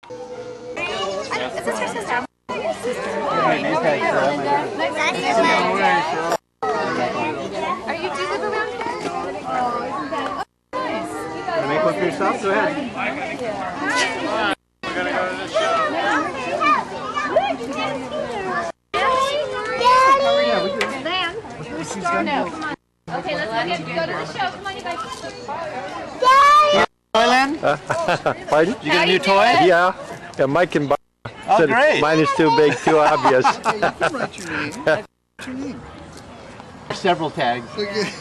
Is this your sister? Are you do live around here? Nice. Can you make one for yourself? Go ahead. We're gonna go to the show. Okay, let's go to the show. Come on, you guys. Toyland? Pardon? You get a new toy? Yeah. Yeah, Mike can buy. Oh, Said great. Mine is too big, too obvious. What's your name? Several tags. Okay.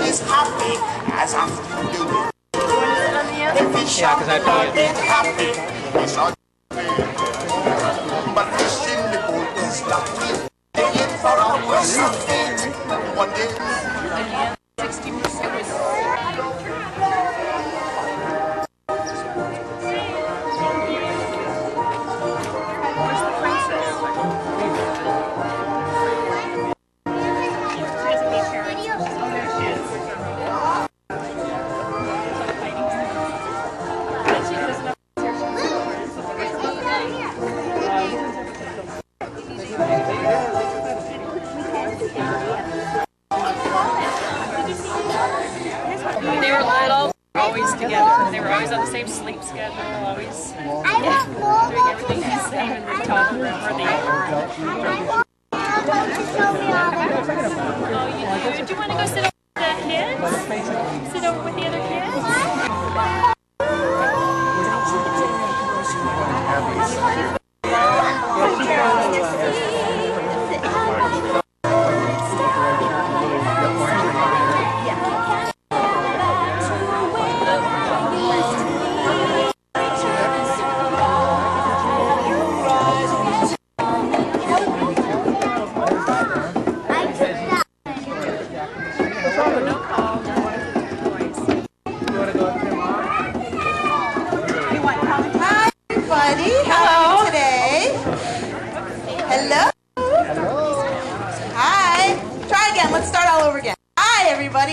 Is happy as often do. Yeah, because I pay it. Happy as often. But fish in the boat is lucky. They in for hours something. One day. They were little, always together. They were always on the same sleep schedule, always doing everything the same in the top room or the other room. Oh, you do? Do you want to go sit over with the kids? Sit over with the other kids?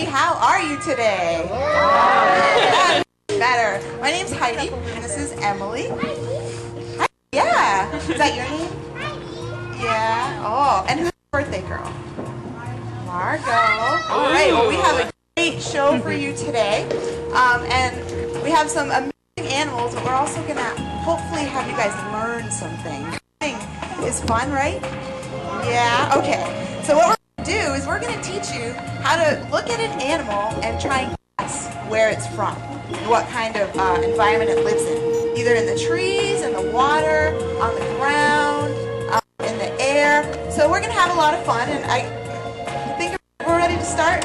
How are you today? That's better. My name's Heidi, and this is Emily. Hi. Yeah. Is that your name? Yeah. Oh, and who's your birthday girl? Margot. All right. Well, we have a great show for you today, and we have some amazing animals, but we're also gonna hopefully have you guys learn something. Is fun, right? Yeah. Okay. So what we're do is we're going to teach you how to look at an animal and try and guess where it's from, what kind of environment it lives in, either in the trees, in the water, on the ground, in the air. So we're going to have a lot of fun, and I think we're ready to start.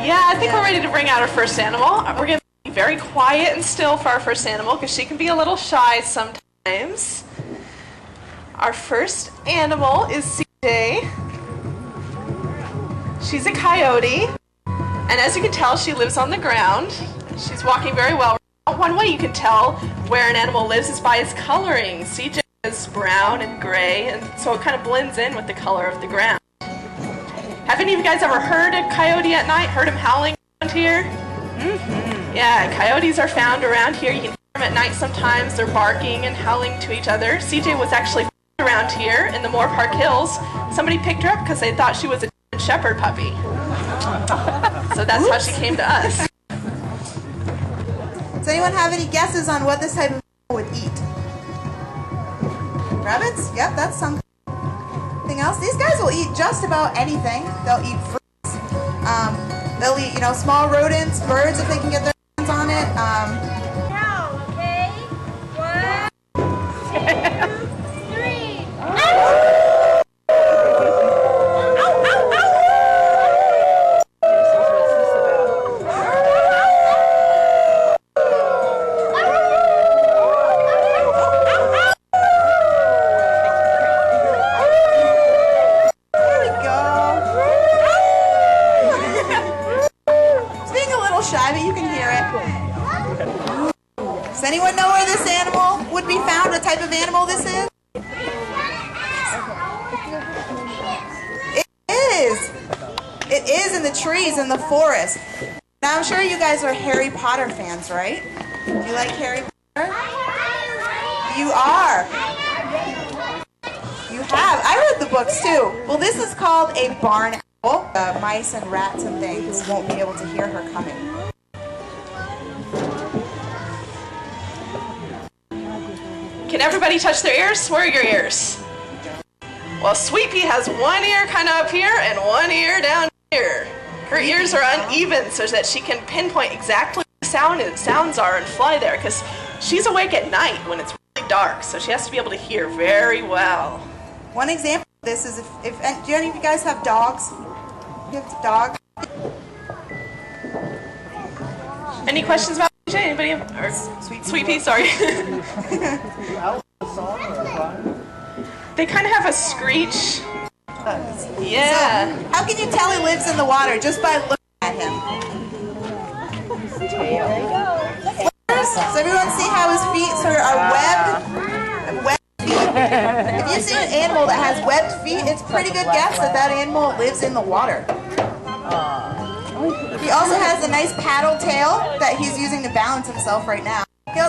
Yeah, I think we're ready to bring out our first animal. We're going to be very quiet and still for our first animal because she can be a little shy sometimes. Our first animal is CJ. She's a coyote, and as you can tell, she lives on the ground. She's walking very well. One way you can tell where an animal lives is by its coloring. CJ is brown and gray, and so it kind of blends in with the color of the ground. Have any of you guys ever heard a coyote at night? Heard him howling around here? Mm-hmm. Yeah, coyotes are found around here. You can hear them at night sometimes. They're barking and howling to each other. CJ was actually around here in the Moorpark Hills. Somebody picked her up because they thought she was a shepherd puppy. So that's how she came to us. Does anyone have any guesses on what this type of animal would eat? Rabbits? Yep, that's something. Anything else? These guys will eat just about anything. They'll eat fruits. They'll eat, small rodents, birds if they can get their hands on it. Now, okay? 1, 2, 3. Does anyone know where this animal would be found? What type of animal this is? It is in the trees in the forest. Now I'm sure you guys are Harry Potter fans, right? Do you like Harry Potter? You are. You have. I read the books too. Well, this is called a barn owl. Mice and rats and things won't be able to hear her coming. Can everybody touch their ears? Where are your ears? Well, Sweet Pea has one ear kind of up here and one ear down here. Her ears are uneven so that she can pinpoint exactly where the sounds are and fly there, because she's awake at night when it's really dark, so she has to be able to hear very well. One example of this is if do any of you guys have dogs? You have dogs? Any questions about PJ? Anybody? Or Sweet Pea, sorry. They kind of have a screech. Yeah. So, how can you tell he lives in the water? Just by looking at him. So everyone see how his feet sort of are webbed feet? If you see an animal that has webbed feet, it's a pretty good guess that that animal lives in the water. He also has a nice paddle tail that he's using to balance himself right now.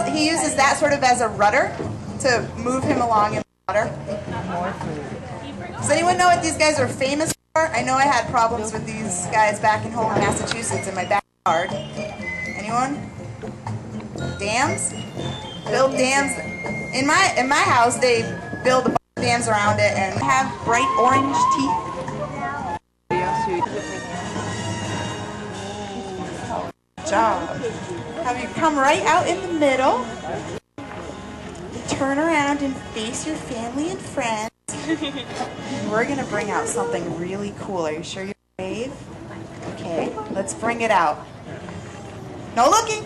He uses that sort of as a rudder to move him along in the water. Does anyone know what these guys are famous for? I know I had problems with these guys back in home in Massachusetts in my backyard. Anyone? Dams? Build dams. In my house, they build a bunch of dams around it and have bright orange teeth. Good job. Have you come right out in the middle? Turn around and face your family and friends. We're going to bring out something really cool. Are you sure you're brave? Okay, let's bring it out. No looking.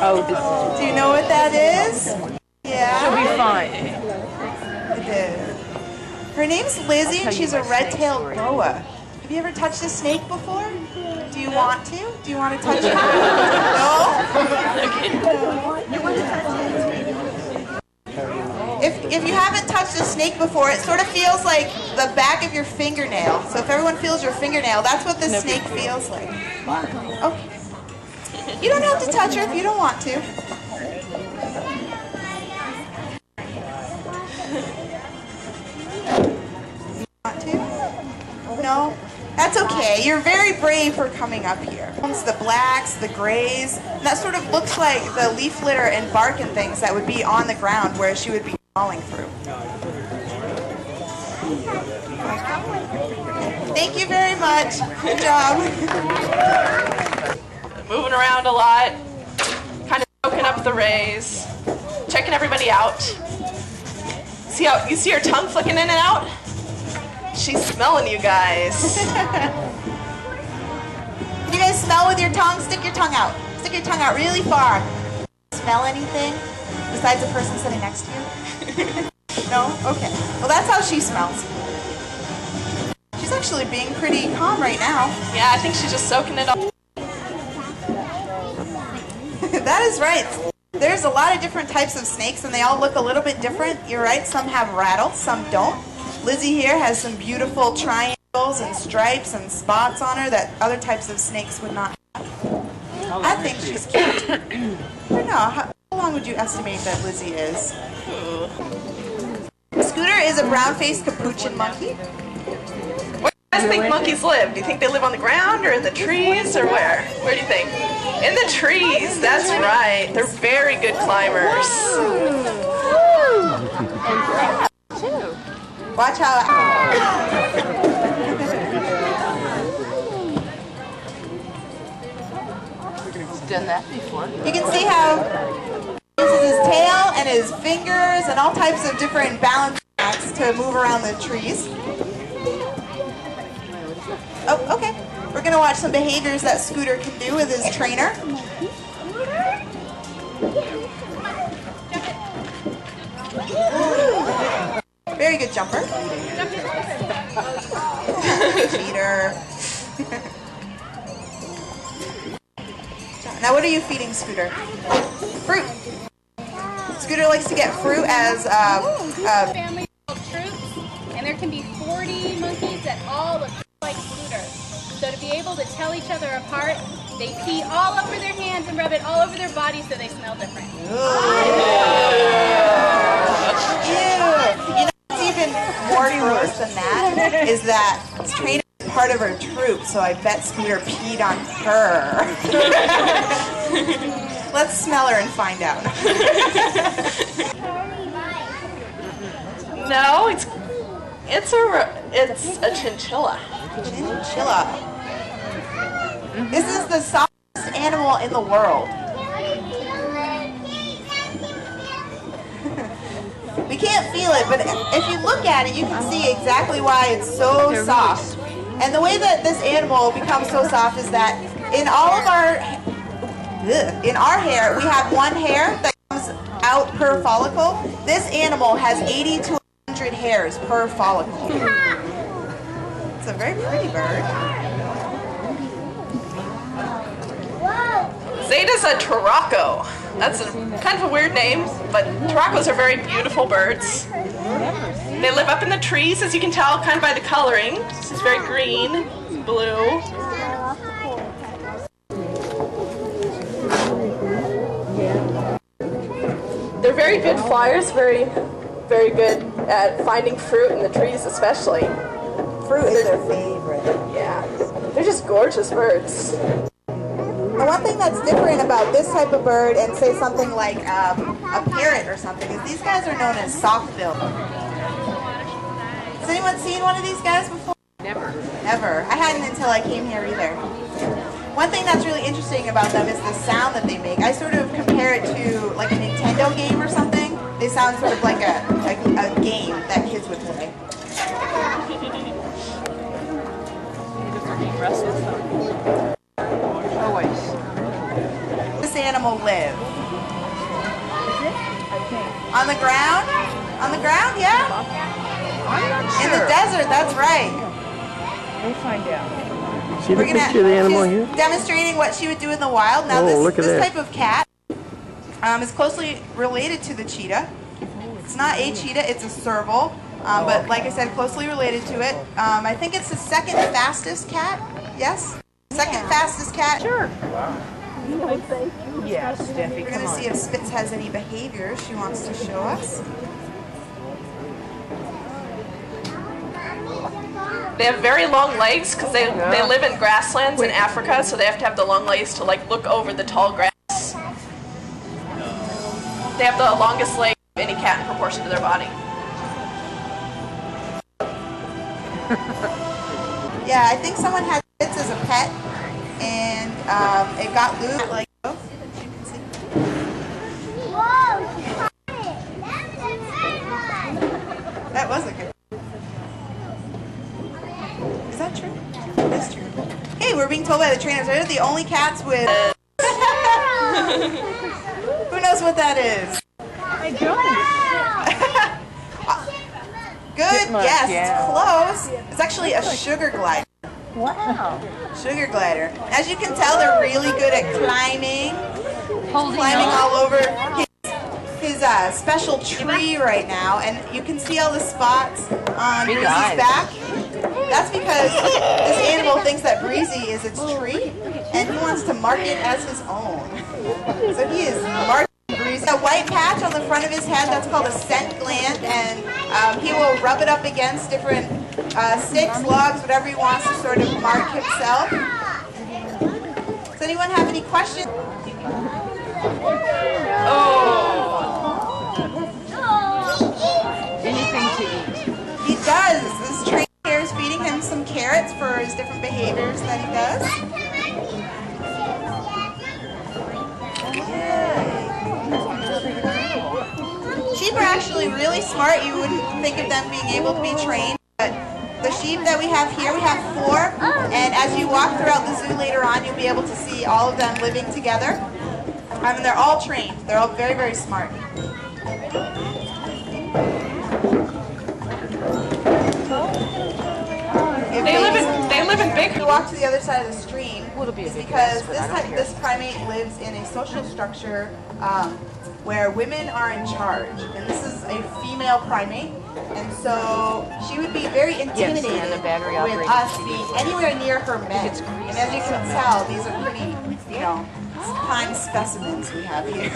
Oh, do you know what that is? Yeah. She'll be fine. It is. Her name's Lizzie and she's a red-tailed boa. Have you ever touched a snake before? Do you want to? Do you want to touch it? No? You want to touch it? If you haven't touched a snake before, it sort of feels like the back of your fingernail. So if everyone feels your fingernail, that's what this snake feels like. Okay. You don't have to touch her if you don't want to. Want to? No? That's okay. You're very brave for coming up here. It's the blacks, the grays, and that sort of looks like the leaf litter and bark and things that would be on the ground where she would be crawling through. Thank you very much. Good job. Moving around a lot, kind of soaking up the rays, checking everybody out. See how you see her tongue flicking in and out? She's smelling you guys. You guys smell with your tongue? Stick your tongue out. Stick your tongue out really far. Smell anything besides the person sitting next to you? No? Okay. Well, that's how she smells. She's actually being pretty calm right now. Yeah, I think she's just soaking it up. That is right. There's a lot of different types of snakes, and they all look a little bit different. You're right. Some have rattles, some don't. Lizzie here has some beautiful triangles and stripes and spots on her that other types of snakes would not have. I think she's cute. I don't know. How long would you estimate that Lizzie is? Scooter is a brown-faced capuchin monkey. Where do you guys think monkeys live? Do you think they live on the ground or in the trees or where? Where do you think? In the trees, that's right. They're very good climbers. Watch how... Done that before. You can see how he uses his tail and his fingers and all types of different balance acts to move around the trees. Oh, okay. We're going to watch some behaviors that Scooter can do with his trainer. Very good jumper. Cheater. Now, what are you feeding Scooter? Fruit. Scooter likes to get fruit as family of troops, and there can be 4 pretty monkeys that all look like Scooter. So to be able to tell each other apart, they pee all over their hands and rub it all over their bodies so they smell different. Ew. You know what's even more gross than that is that Trainer is part of her troop, so I bet Scooter peed on her. Let's smell her and find out. No, it's a chinchilla. Chinchilla. This is the softest animal in the world. We can't feel it, but if you look at it, you can see exactly why it's so soft. And the way that this animal becomes so soft is that in all of our hair, we have one hair that comes out per follicle. This animal has 80 to 100 hairs per follicle. It's a very pretty bird. Zeta's a turraco. That's kind of a weird name, but turracos are very beautiful birds. They live up in the trees, as you can tell, kind of by the coloring. This is very green, blue. They're very good flyers, very good at finding fruit in the trees, especially. Fruit is their favorite. Yeah, they're just gorgeous birds. The one thing that's different about this type of bird and say something like a parrot or something is these guys are known as soft-billed. Has anyone seen one of these guys before? Never. Never. I hadn't until I came here either. One thing that's really interesting about them is the sound that they make. I sort of compare it to like a Nintendo game or something. They sound sort of like a game that kids would play. This animal live? On the ground? On the ground, yeah? I'm not sure. In the desert, that's right. We'll find out. See the picture of the animal she's here? demonstrating what she would do in the wild. Now look at this that. type of cat is closely related to the cheetah. It's not a cheetah, it's a serval. But like I said, closely related to it. I think it's the second fastest cat. Yes? Second fastest cat. Sure. Yes, Steffi, We're going to see if Spitz has any behavior she wants to show us. They have very long legs because they live in grasslands in Africa, so they have to have the long legs to like look over the tall grass. They have the longest legs of any cat in proportion to their body. Yeah, I think someone had Spitz as a pet, and it got loose like as you can see. That was a good. Is that true? It is true. Hey, we're being told by the trainers they're the only cats with. Who knows what that is? I don't. Good, yes, yeah. it's close. It's actually a sugar glider. Wow. Sugar glider. As you can tell, they're really good at climbing. Climbing all over his special tree right now, and you can see all the spots on Breezy's back. That's because this animal thinks that Breezy is its tree, and he wants to mark it as his own. So he is marking Breezy. A white patch on the front of his head, that's called a scent gland, and he will rub it up against different sticks, logs, whatever he wants to sort of mark himself. Does anyone have any questions? Anything to eat. He does. This trainer here is feeding him some carrots for his different behaviors that he does. Sheep are actually really smart. You wouldn't think of them being able to be trained, but the sheep that we have here, we have 4, and as you walk throughout the zoo later on, you'll be able to see all of them living together. And they're all trained. They're all very, very smart. They live in big. To walk to the other side of the stream is because this primate lives in a social structure where women are in charge, and this is a female primate, And so she would be very intimidated and the battery with operated us being anywhere near her men. And as you can tell, these are pretty, prime specimens we have here.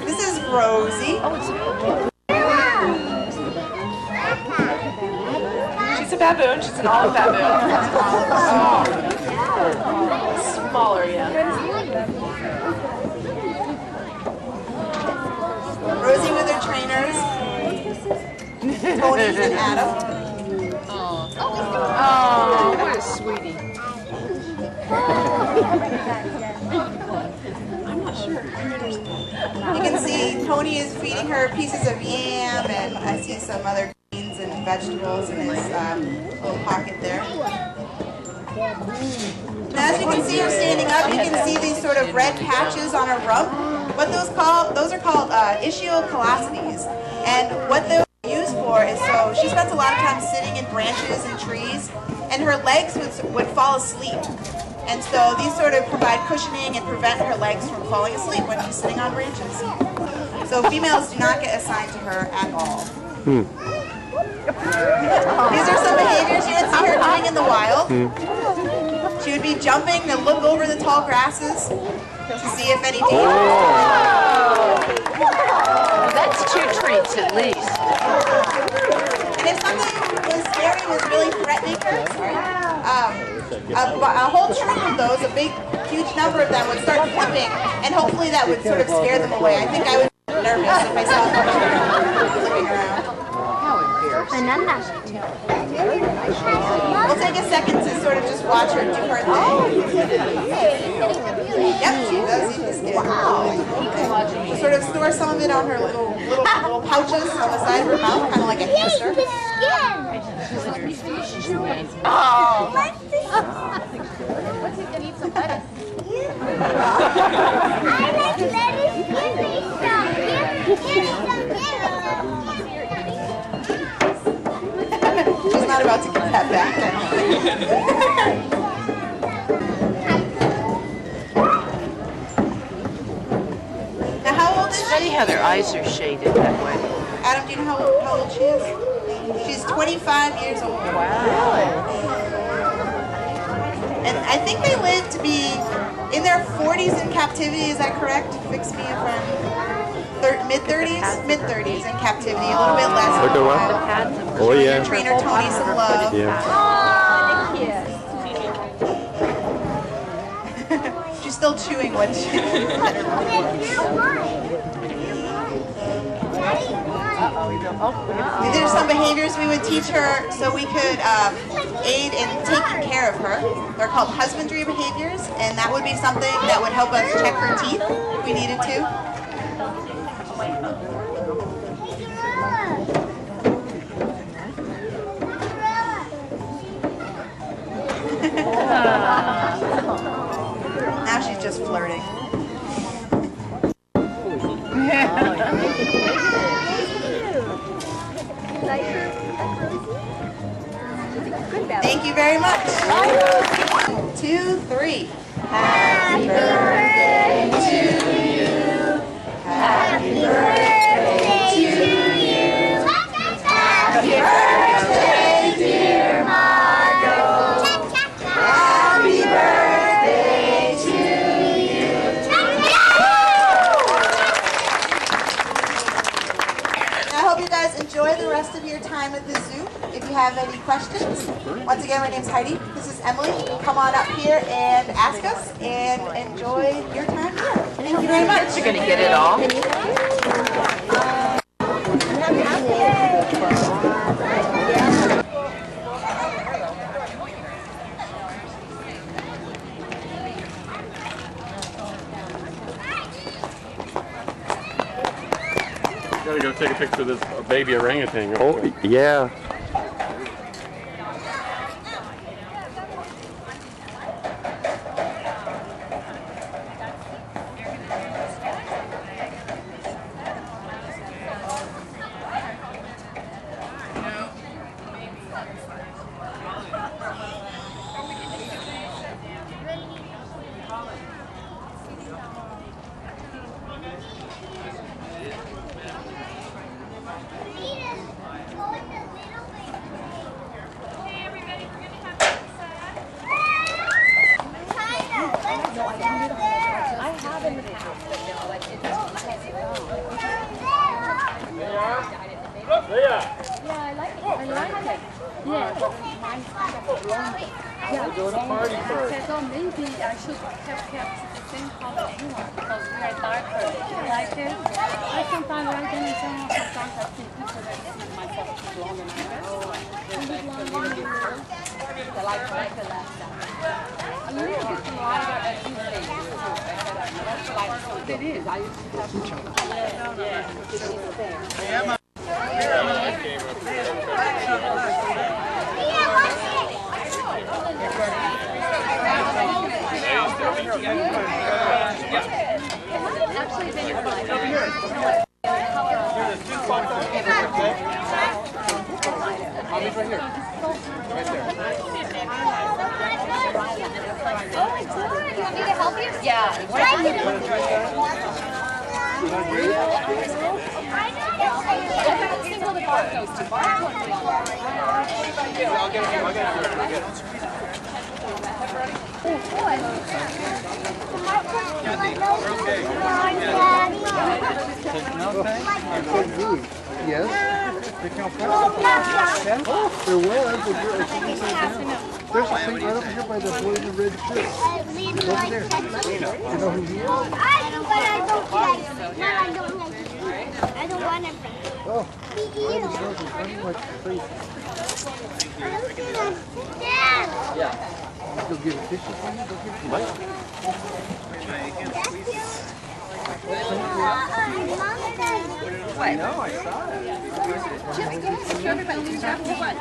This is Rosie. She's a baboon. She's an olive baboon. Smaller, yeah. Rosie with her trainers. Tony and Adam. Oh, what a sweetie. You can see Tony is feeding her pieces of yam, and I see some other greens and vegetables in his little pocket there. Now, as you can see her standing up, you can see these sort of red patches on her rump. What those are called ischiocolostes. And what they're used for is so she spends a lot of time sitting in branches and trees, and her legs would fall asleep. And so these sort of provide cushioning and prevent her legs from falling asleep when she's sitting on branches. So females do not get assigned to her at all. These are some behaviors you would see her doing in the wild. She would be jumping to look over the tall grasses to see if any danger That's 2 treats at least. And if something was scary, was really threatening her, a whole troop of those, a big, huge number of them would start flipping, and hopefully that would sort of scare them away. I think I would be nervous if I saw them flipping around. How embarrassing. We'll take a second to sort of just watch her do her thing. Yep, she does eat the skin. She'll sort of store some of it on her little pouches on the side of her mouth, kind of like a hamster. Oh. What's he gonna eat some lettuce? She's not about to get that back. Now, how old is Funny she? how their eyes are shaded that way. Adam, do you know how old she is? She's 25 years old. Wow. And I think they live to be in their 40s in captivity. Is that correct? Fix me if I'm mid-30s? Mid-30s in captivity. A little bit less. Look at what? Oh, Your yeah. trainer Tony some love. Yeah. She's still chewing what she. These are some behaviors we would teach her so we could aid in taking care of her. They're called husbandry behaviors, and that would be something that would help us check her teeth if we needed to. Now she's just flirting. Thank you very much. 1, 2, 3. Happy birthday to you. Happy birthday to you. Happy birthday, dear Margot. Happy birthday to you. I hope you guys enjoy the rest of your time at the zoo. If you have any questions, once again, my name's Heidi. This is Emily. Come on up here and ask us and enjoy your time here. Thank you very much. You're going to get it all. Gotta go take a picture of this baby orangutan. Oh, yeah. like it. Yes. We're doing a party I first. said, oh, maybe I should have kept the same color anyway because we are darker. I like it. I sometimes like them and sometimes I think people that see myself blonde and I like black and last time. A little bit lighter at this age too. That's like it is. I used to have to. Actually, they are Mommy's right here. Right there. You want me to help you? Yeah. I'll get it. Yes? There was. There's a thing right over here by the boy in the red shirt. Over there. You know who he is? I do, but I don't like it. I don't like it. I don't want to be. Oh, I like face. Dad! He'll give a tissue for you. They'll give you Mike. What? No, I saw it. Jimmy, go ahead. Show everybody. You grab the what?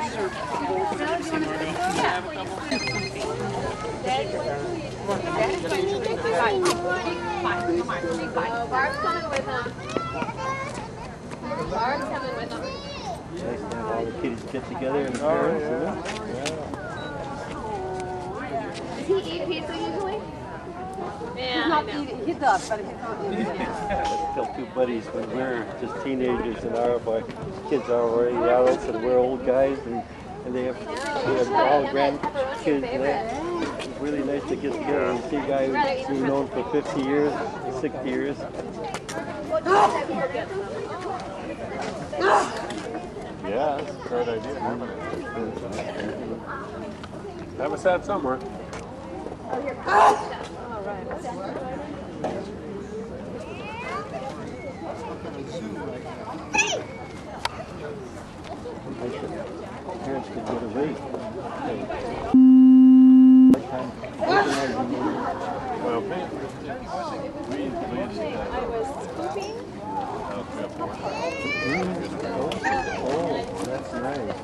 Barb's coming with him. Barb's coming with him. Nice to have all the kids get together and the parents, you know? Does he eat pizza usually? Yeah, he's not eating. He does, but he's not eating. I tell two buddies when we're just teenagers and our kids are already adults and we're old guys and they have all grandkids and it's really nice to get together and see a guy who's been known for 50 years, 60 years. Yeah, that's a great idea. Have us at somewhere. Parents could get away. Well, Oh, that's nice.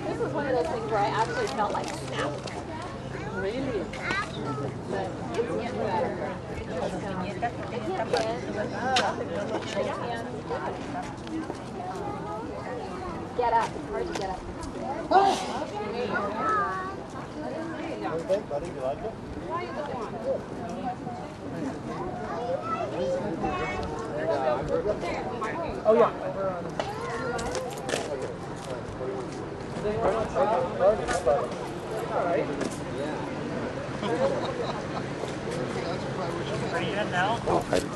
This was one of those things where I actually felt like snap. Really? Get up. It's hard to get up. Buddy, you like it? Oh, yeah.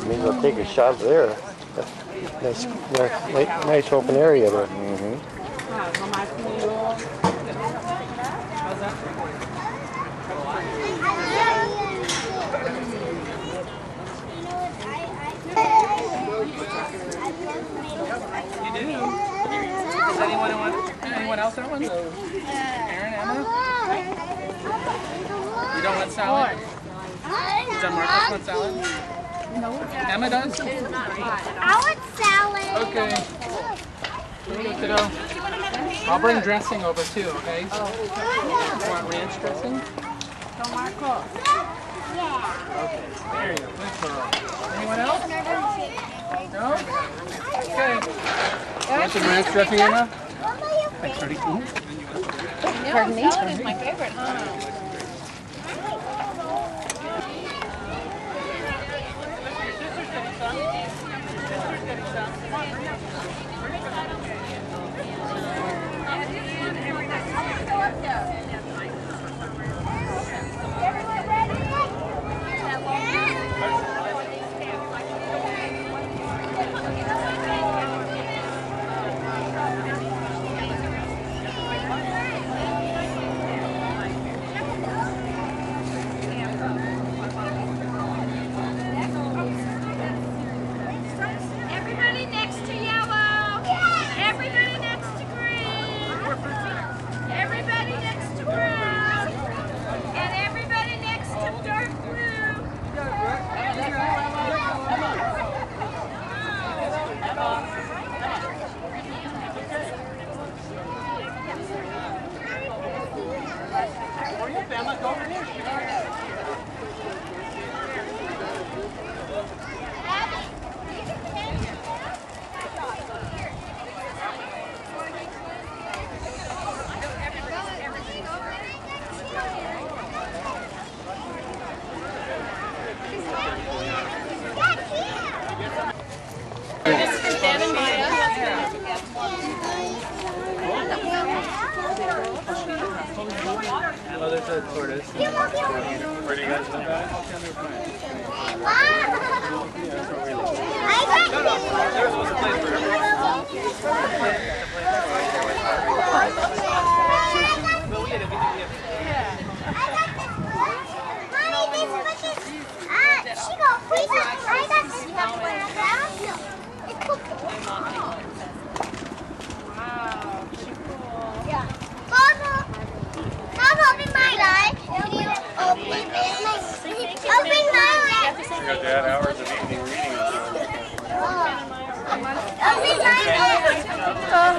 Maybe we'll take a shot there. Nice open area there. Does anyone else want one? Aaron, Emma? You don't want salad? Does Marcus want salad? No. Emma does? I want salad. Okay. Here you go, kiddo. I'll bring dressing over too, okay? You want ranch dressing? Yeah. Okay. There you go. Good girl. Anyone else? No? Okay. You want some ranch dressing, Emma? Thanks, Freddie. Pardon me? Salad is my favorite, huh? the tortoise. Where do you guys live at? There's a place for She got freeze. I got this stuff when I got yeah. Mama, open my eye. Open my eye. You got to add hours of evening reading. Open my eye.